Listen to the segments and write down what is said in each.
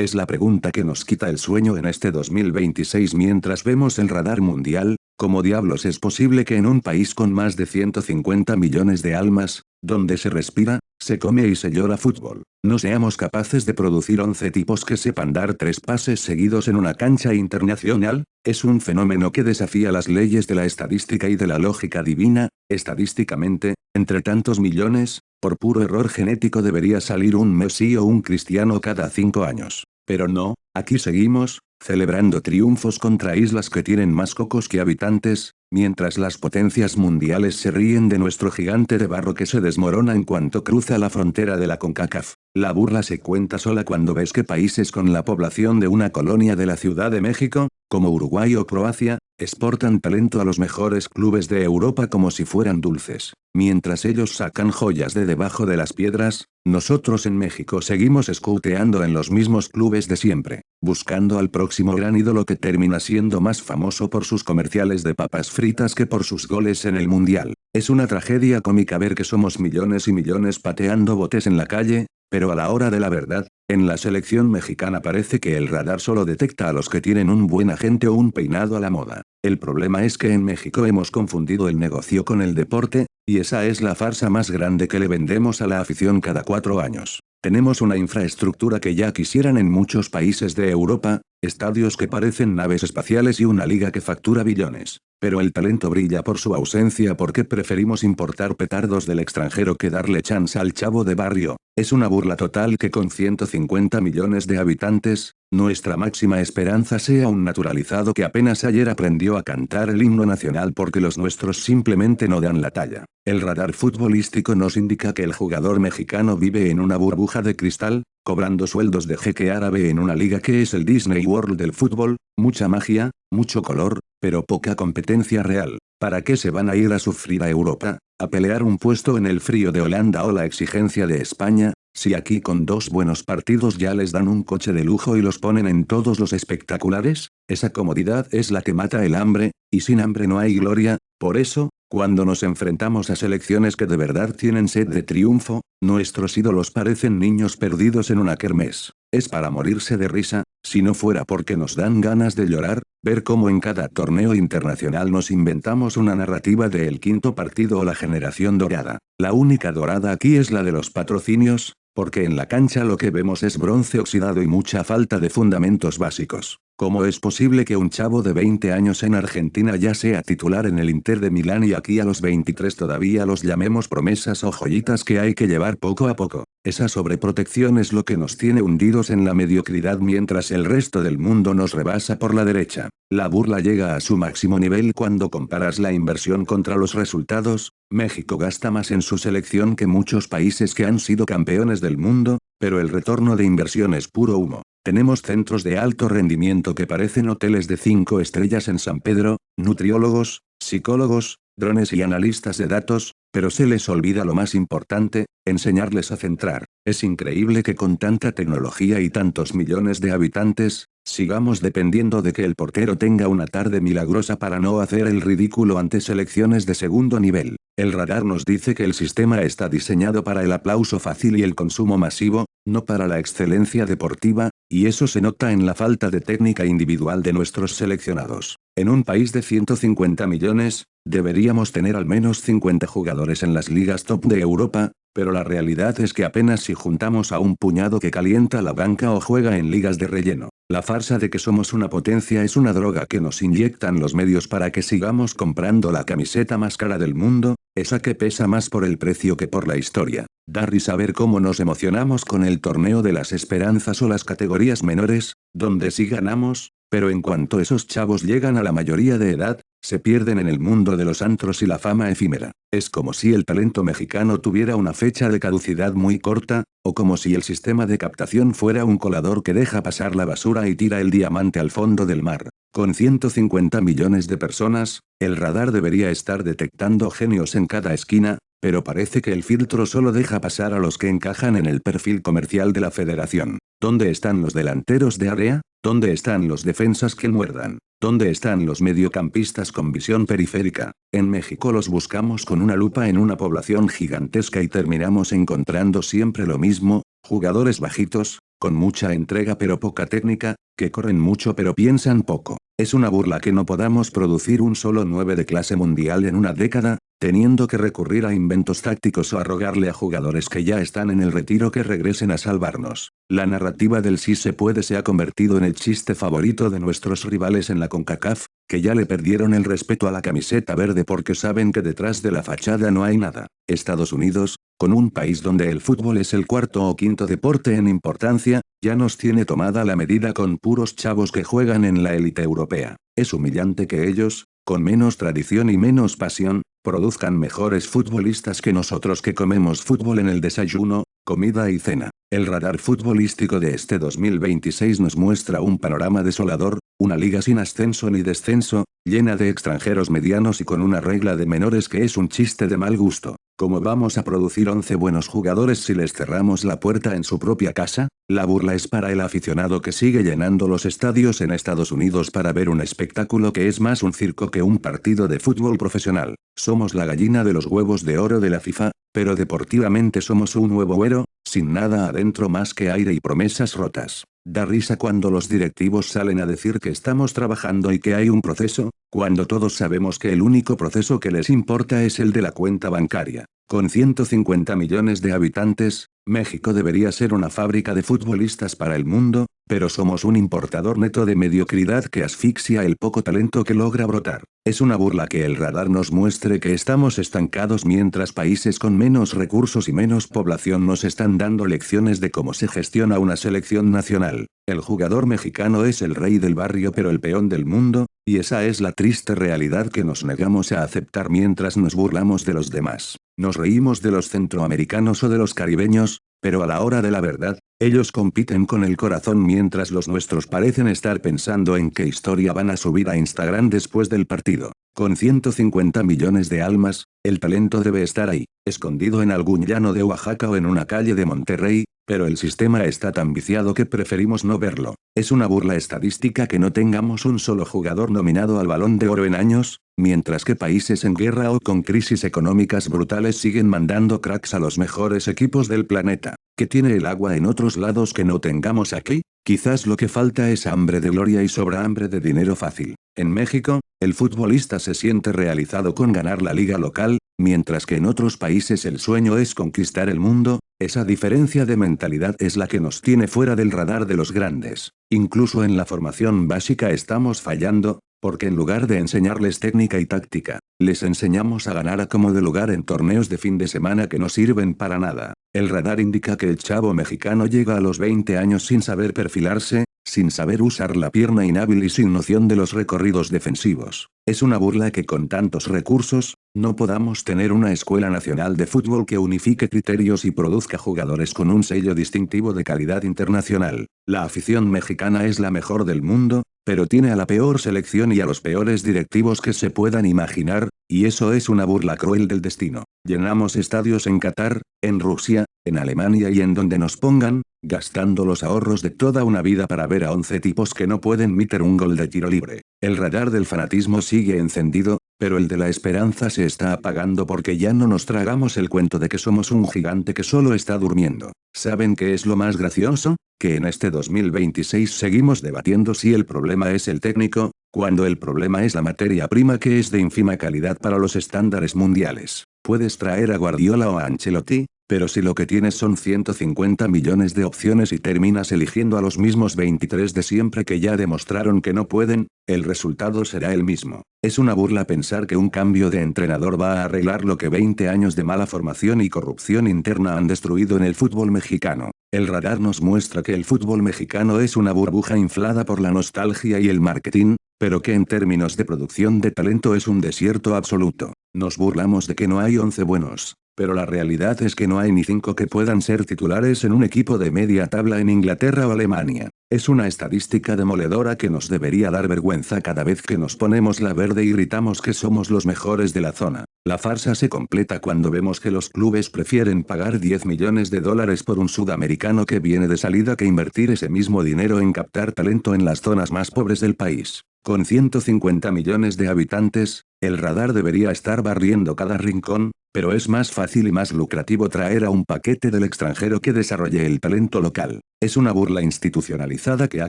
Es la pregunta que nos quita el sueño en este 2026 mientras vemos el radar mundial. ¿Cómo diablos es posible que en un país con más de 150 millones de almas, donde se respira, se come y se llora fútbol, no seamos capaces de producir 11 tipos que sepan dar 3 pases seguidos en una cancha internacional? Es un fenómeno que desafía las leyes de la estadística y de la lógica divina. Estadísticamente, entre tantos millones, por puro error genético debería salir un Messi o un Cristiano cada 5 años. Pero no, aquí seguimos, celebrando triunfos contra islas que tienen más cocos que habitantes, mientras las potencias mundiales se ríen de nuestro gigante de barro que se desmorona en cuanto cruza la frontera de la CONCACAF. La burla se cuenta sola cuando ves que países con la población de una colonia de la Ciudad de México, como Uruguay o Croacia, exportan talento a los mejores clubes de Europa como si fueran dulces. Mientras ellos sacan joyas de debajo de las piedras, nosotros en México seguimos escouteando en los mismos clubes de siempre, buscando al próximo gran ídolo que termina siendo más famoso por sus comerciales de papas fritas que por sus goles en el mundial. Es una tragedia cómica ver que somos millones y millones pateando botes en la calle, pero a la hora de la verdad, en la selección mexicana parece que el radar solo detecta a los que tienen un buen agente o un peinado a la moda. El problema es que en México hemos confundido el negocio con el deporte, y esa es la farsa más grande que le vendemos a la afición cada 4 años. Tenemos una infraestructura que ya quisieran en muchos países de Europa, estadios que parecen naves espaciales y una liga que factura billones. Pero el talento brilla por su ausencia porque preferimos importar petardos del extranjero que darle chance al chavo de barrio. Es una burla total que con 150 millones de habitantes, nuestra máxima esperanza sea un naturalizado que apenas ayer aprendió a cantar el himno nacional porque los nuestros simplemente no dan la talla. El radar futbolístico nos indica que el jugador mexicano vive en una burbuja de cristal, cobrando sueldos de jeque árabe en una liga que es el Disney World del fútbol, mucha magia, mucho color, pero poca competencia real. ¿Para qué se van a ir a sufrir a Europa, a pelear un puesto en el frío de Holanda o la exigencia de España, si aquí con 2 buenos partidos ya les dan un coche de lujo y los ponen en todos los espectaculares? Esa comodidad es la que mata el hambre, y sin hambre no hay gloria. Por eso, cuando nos enfrentamos a selecciones que de verdad tienen sed de triunfo, nuestros ídolos parecen niños perdidos en una kermés. Es para morirse de risa, si no fuera porque nos dan ganas de llorar, ver cómo en cada torneo internacional nos inventamos una narrativa de el quinto partido o la generación dorada. La única dorada aquí es la de los patrocinios, porque en la cancha lo que vemos es bronce oxidado y mucha falta de fundamentos básicos. ¿Cómo es posible que un chavo de 20 años en Argentina ya sea titular en el Inter de Milán y aquí a los 23 todavía los llamemos promesas o joyitas que hay que llevar poco a poco? Esa sobreprotección es lo que nos tiene hundidos en la mediocridad mientras el resto del mundo nos rebasa por la derecha. La burla llega a su máximo nivel cuando comparas la inversión contra los resultados. México gasta más en su selección que muchos países que han sido campeones del mundo, pero el retorno de inversión es puro humo. Tenemos centros de alto rendimiento que parecen hoteles de 5 estrellas en San Pedro, nutriólogos, psicólogos, drones y analistas de datos, pero se les olvida lo más importante, enseñarles a centrar. Es increíble que con tanta tecnología y tantos millones de habitantes, sigamos dependiendo de que el portero tenga una tarde milagrosa para no hacer el ridículo ante selecciones de segundo nivel. El radar nos dice que el sistema está diseñado para el aplauso fácil y el consumo masivo, no para la excelencia deportiva, y eso se nota en la falta de técnica individual de nuestros seleccionados. En un país de 150 millones, deberíamos tener al menos 50 jugadores en las ligas top de Europa, pero la realidad es que apenas si juntamos a un puñado que calienta la banca o juega en ligas de relleno. La farsa de que somos una potencia es una droga que nos inyectan los medios para que sigamos comprando la camiseta más cara del mundo, esa que pesa más por el precio que por la historia. Da risa ver cómo nos emocionamos con el torneo de las esperanzas o las categorías menores, donde sí ganamos, pero en cuanto esos chavos llegan a la mayoría de edad, se pierden en el mundo de los antros y la fama efímera. Es como si el talento mexicano tuviera una fecha de caducidad muy corta, o como si el sistema de captación fuera un colador que deja pasar la basura y tira el diamante al fondo del mar. Con 150 millones de personas, el radar debería estar detectando genios en cada esquina, pero parece que el filtro solo deja pasar a los que encajan en el perfil comercial de la federación. ¿Dónde están los delanteros de área? ¿Dónde están los defensas que muerdan? ¿Dónde están los mediocampistas con visión periférica? En México los buscamos con una lupa en una población gigantesca y terminamos encontrando siempre lo mismo, jugadores bajitos, con mucha entrega pero poca técnica, que corren mucho pero piensan poco. Es una burla que no podamos producir un solo 9 de clase mundial en una década, teniendo que recurrir a inventos tácticos o a rogarle a jugadores que ya están en el retiro que regresen a salvarnos. La narrativa del sí se puede se ha convertido en el chiste favorito de nuestros rivales en la CONCACAF, que ya le perdieron el respeto a la camiseta verde porque saben que detrás de la fachada no hay nada. Estados Unidos, con un país donde el fútbol es el cuarto o quinto deporte en importancia, ya nos tiene tomada la medida con puros chavos que juegan en la élite europea. Es humillante que ellos, con menos tradición y menos pasión, produzcan mejores futbolistas que nosotros que comemos fútbol en el desayuno, comida y cena. El radar futbolístico de este 2026 nos muestra un panorama desolador, una liga sin ascenso ni descenso, llena de extranjeros medianos y con una regla de menores que es un chiste de mal gusto. ¿Cómo vamos a producir 11 buenos jugadores si les cerramos la puerta en su propia casa? La burla es para el aficionado que sigue llenando los estadios en Estados Unidos para ver un espectáculo que es más un circo que un partido de fútbol profesional. Somos la gallina de los huevos de oro de la FIFA, pero deportivamente somos un huevo ero, sin nada adentro más que aire y promesas rotas. Da risa cuando los directivos salen a decir que estamos trabajando y que hay un proceso, cuando todos sabemos que el único proceso que les importa es el de la cuenta bancaria. Con 150 millones de habitantes, México debería ser una fábrica de futbolistas para el mundo, pero somos un importador neto de mediocridad que asfixia el poco talento que logra brotar. Es una burla que el radar nos muestre que estamos estancados mientras países con menos recursos y menos población nos están dando lecciones de cómo se gestiona una selección nacional. El jugador mexicano es el rey del barrio pero el peón del mundo, y esa es la triste realidad que nos negamos a aceptar mientras nos burlamos de los demás. Nos reímos de los centroamericanos o de los caribeños, pero a la hora de la verdad, ellos compiten con el corazón mientras los nuestros parecen estar pensando en qué historia van a subir a Instagram después del partido. Con 150 millones de almas, el talento debe estar ahí, escondido en algún llano de Oaxaca o en una calle de Monterrey, pero el sistema está tan viciado que preferimos no verlo. Es una burla estadística que no tengamos un solo jugador nominado al Balón de Oro en años, mientras que países en guerra o con crisis económicas brutales siguen mandando cracks a los mejores equipos del planeta. ¿Qué tiene el agua en otros lados que no tengamos aquí? Quizás lo que falta es hambre de gloria y sobra hambre de dinero fácil. En México, el futbolista se siente realizado con ganar la liga local, mientras que en otros países el sueño es conquistar el mundo. Esa diferencia de mentalidad es la que nos tiene fuera del radar de los grandes. Incluso en la formación básica estamos fallando, porque en lugar de enseñarles técnica y táctica, les enseñamos a ganar a como de lugar en torneos de fin de semana que no sirven para nada. El radar indica que el chavo mexicano llega a los 20 años sin saber perfilarse, sin saber usar la pierna inhábil y sin noción de los recorridos defensivos. Es una burla que con tantos recursos, no podamos tener una escuela nacional de fútbol que unifique criterios y produzca jugadores con un sello distintivo de calidad internacional. La afición mexicana es la mejor del mundo, pero tiene a la peor selección y a los peores directivos que se puedan imaginar, y eso es una burla cruel del destino. Llenamos estadios en Qatar, en Rusia, en Alemania y en donde nos pongan, gastando los ahorros de toda una vida para ver a 11 tipos que no pueden meter un gol de tiro libre. El radar del fanatismo sigue encendido, pero el de la esperanza se está apagando porque ya no nos tragamos el cuento de que somos un gigante que solo está durmiendo. ¿Saben qué es lo más gracioso? Que en este 2026 seguimos debatiendo si el problema es el técnico, cuando el problema es la materia prima que es de ínfima calidad para los estándares mundiales. Puedes traer a Guardiola o a Ancelotti, pero si lo que tienes son 150 millones de opciones y terminas eligiendo a los mismos 23 de siempre que ya demostraron que no pueden, el resultado será el mismo. Es una burla pensar que un cambio de entrenador va a arreglar lo que 20 años de mala formación y corrupción interna han destruido en el fútbol mexicano. El radar nos muestra que el fútbol mexicano es una burbuja inflada por la nostalgia y el marketing, pero que en términos de producción de talento es un desierto absoluto. Nos burlamos de que no hay 11 buenos, pero la realidad es que no hay ni 5 que puedan ser titulares en un equipo de media tabla en Inglaterra o Alemania. Es una estadística demoledora que nos debería dar vergüenza cada vez que nos ponemos la verde y gritamos que somos los mejores de la zona. La farsa se completa cuando vemos que los clubes prefieren pagar 10 millones de dólares por un sudamericano que viene de salida que invertir ese mismo dinero en captar talento en las zonas más pobres del país. Con 150 millones de habitantes, el radar debería estar barriendo cada rincón, pero es más fácil y más lucrativo traer a un paquete del extranjero que desarrolle el talento local. Es una burla institucionalizada que ha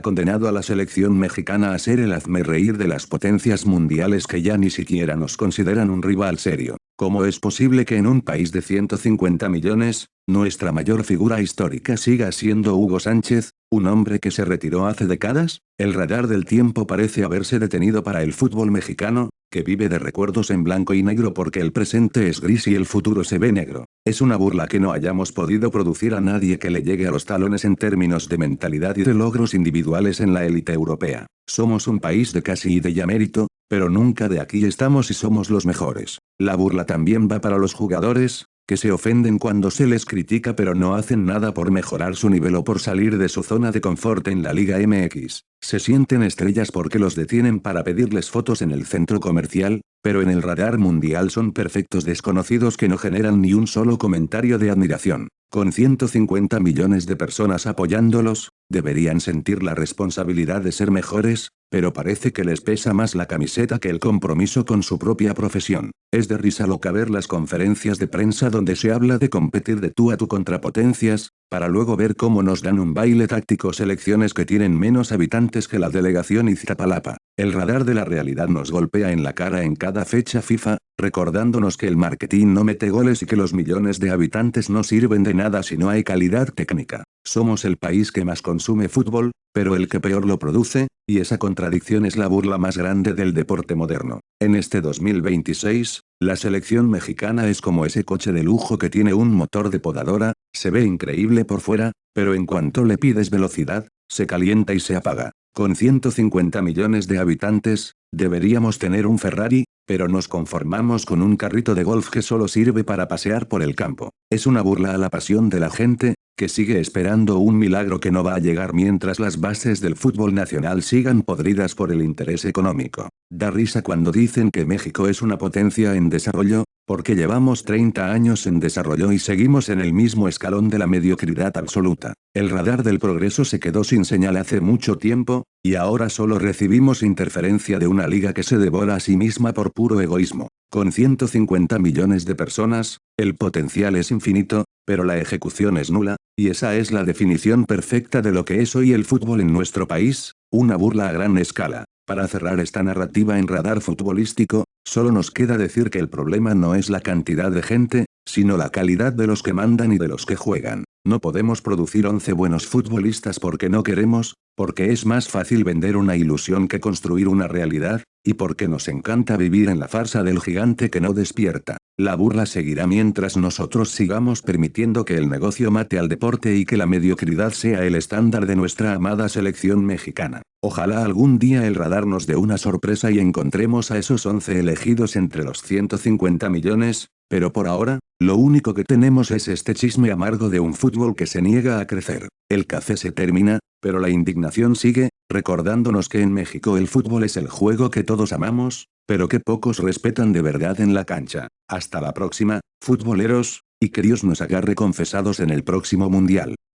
condenado a la selección mexicana a ser el hazmerreír de las potencias mundiales que ya ni siquiera nos consideran un rival serio. ¿Cómo es posible que en un país de 150 millones, nuestra mayor figura histórica siga siendo Hugo Sánchez, un hombre que se retiró hace décadas? El radar del tiempo parece haberse detenido para el fútbol mexicano, que vive de recuerdos en blanco y negro porque el presente es gris y el futuro se ve negro. Es una burla que no hayamos podido producir a nadie que le llegue a los talones en términos de mentalidad y de logros individuales en la élite europea. Somos un país de casi y de ya mérito, pero nunca de aquí estamos y somos los mejores. La burla también va para los jugadores, que se ofenden cuando se les critica pero no hacen nada por mejorar su nivel o por salir de su zona de confort en la Liga MX. Se sienten estrellas porque los detienen para pedirles fotos en el centro comercial, pero en el radar mundial son perfectos desconocidos que no generan ni un solo comentario de admiración. Con 150 millones de personas apoyándolos, deberían sentir la responsabilidad de ser mejores, pero parece que les pesa más la camiseta que el compromiso con su propia profesión. Es de risa loca ver las conferencias de prensa donde se habla de competir de tú a tú contra potencias, para luego ver cómo nos dan un baile táctico selecciones que tienen menos habitantes que la delegación Iztapalapa. El radar de la realidad nos golpea en la cara en cada fecha FIFA, recordándonos que el marketing no mete goles y que los millones de habitantes no sirven de nada si no hay calidad técnica. Somos el país que más consume fútbol, pero el que peor lo produce, y esa contradicción es la burla más grande del deporte moderno. En este 2026, la selección mexicana es como ese coche de lujo que tiene un motor de podadora, se ve increíble por fuera, pero en cuanto le pides velocidad, se calienta y se apaga. Con 150 millones de habitantes, deberíamos tener un Ferrari, pero nos conformamos con un carrito de golf que solo sirve para pasear por el campo. Es una burla a la pasión de la gente, que sigue esperando un milagro que no va a llegar mientras las bases del fútbol nacional sigan podridas por el interés económico. Da risa cuando dicen que México es una potencia en desarrollo, porque llevamos 30 años en desarrollo y seguimos en el mismo escalón de la mediocridad absoluta. El radar del progreso se quedó sin señal hace mucho tiempo, y ahora solo recibimos interferencia de una liga que se devora a sí misma por puro egoísmo. Con 150 millones de personas, el potencial es infinito, pero la ejecución es nula, y esa es la definición perfecta de lo que es hoy el fútbol en nuestro país, una burla a gran escala. Para cerrar esta narrativa en radar futbolístico, solo nos queda decir que el problema no es la cantidad de gente, sino la calidad de los que mandan y de los que juegan. No podemos producir 11 buenos futbolistas porque no queremos, porque es más fácil vender una ilusión que construir una realidad, y porque nos encanta vivir en la farsa del gigante que no despierta. La burla seguirá mientras nosotros sigamos permitiendo que el negocio mate al deporte y que la mediocridad sea el estándar de nuestra amada selección mexicana. Ojalá algún día el radar nos dé una sorpresa y encontremos a esos 11 elegidos entre los 150 millones, pero por ahora, lo único que tenemos es este chisme amargo de un fútbol que se niega a crecer. El café se termina, pero la indignación sigue, recordándonos que en México el fútbol es el juego que todos amamos, pero que pocos respetan de verdad en la cancha. Hasta la próxima, futboleros, y que Dios nos agarre confesados en el próximo mundial.